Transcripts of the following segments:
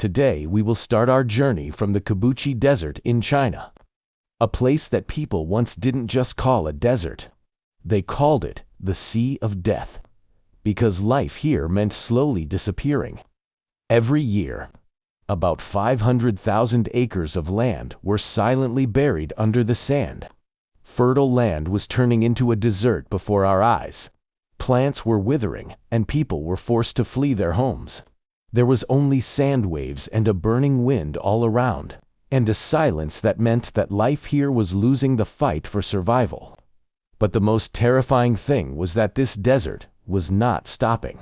Today we will start our journey from the Kibuchi Desert in China. A place that people once didn't just call a desert. They called it the Sea of Death, because life here meant slowly disappearing. Every year, about 500,000 acres of land were silently buried under the sand. Fertile land was turning into a desert before our eyes. Plants were withering, and people were forced to flee their homes. There was only sand waves and a burning wind all around, and a silence that meant that life here was losing the fight for survival. But the most terrifying thing was that this desert was not stopping.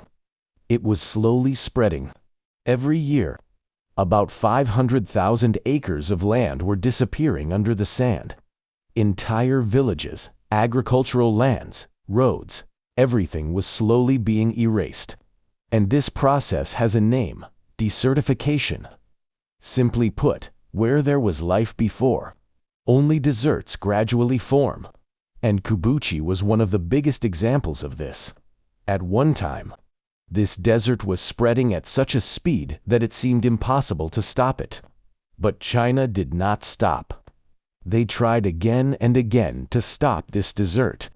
It was slowly spreading. Every year, about 500,000 acres of land were disappearing under the sand. Entire villages, agricultural lands, roads, everything was slowly being erased. And this process has a name: desertification. Simply put, where there was life before, only deserts gradually form. And Kibuchi was one of the biggest examples of this. At one time, this desert was spreading at such a speed that it seemed impossible to stop it. But China did not stop. They tried again and again to stop this desert.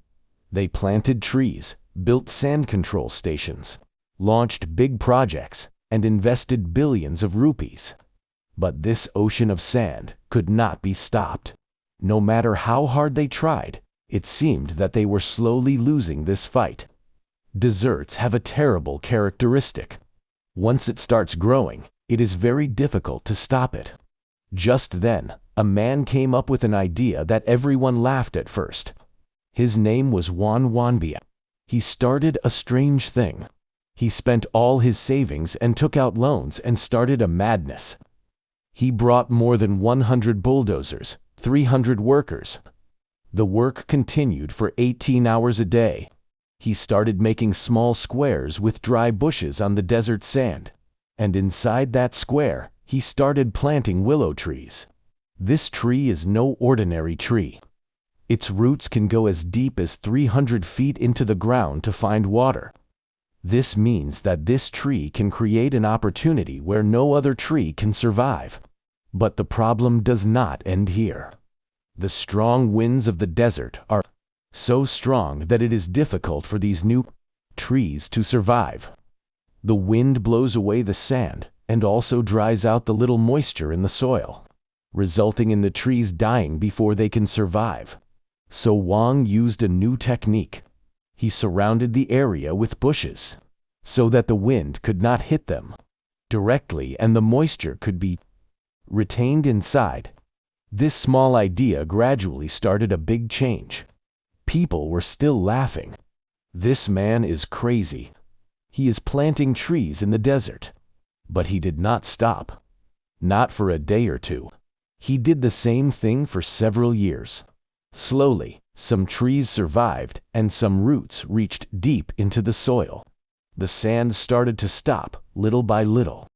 They planted trees, built sand control stations, launched big projects, and invested billions of rupees. But this ocean of sand could not be stopped. No matter how hard they tried, it seemed that they were slowly losing this fight. Deserts have a terrible characteristic. Once it starts growing, it is very difficult to stop it. Just then, a man came up with an idea that everyone laughed at first. His name was Wang Wanbia. He started a strange thing. He spent all his savings and took out loans and started a madness. He brought more than 100 bulldozers, 300 workers. The work continued for 18 hours a day. He started making small squares with dry bushes on the desert sand. And inside that square, he started planting willow trees. This tree is no ordinary tree. Its roots can go as deep as 300 feet into the ground to find water. This means that this tree can create an opportunity where no other tree can survive. But the problem does not end here. The strong winds of the desert are so strong that it is difficult for these new trees to survive. The wind blows away the sand and also dries out the little moisture in the soil, resulting in the trees dying before they can survive. So Wang used a new technique. He surrounded the area with bushes, so that the wind could not hit them directly and the moisture could be retained inside. This small idea gradually started a big change. People were still laughing. This man is crazy. He is planting trees in the desert. But he did not stop. Not for a day or two. He did the same thing for several years. Slowly, some trees survived and some roots reached deep into the soil. The sand started to stop, little by little.